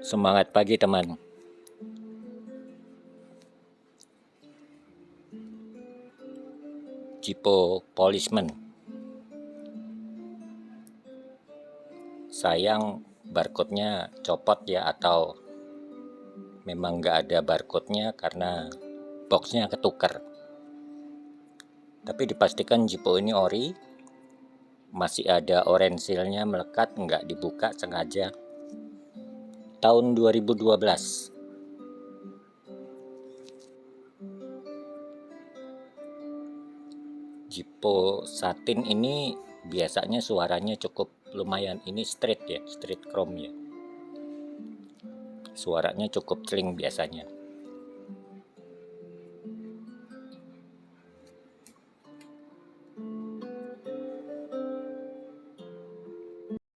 Semangat pagi teman. Jipo Policeman. Sayang barcode-nya copot ya, atau memang nggak ada barcode-nya karena boxnya ketukar. Tapi dipastikan Jipo ini ori. Masih ada orange seal-nya melekat, nggak dibuka sengaja. Tahun 2012. Jipo satin ini biasanya suaranya cukup lumayan. Ini street ya, street chrome ya. Suaranya cukup celing biasanya.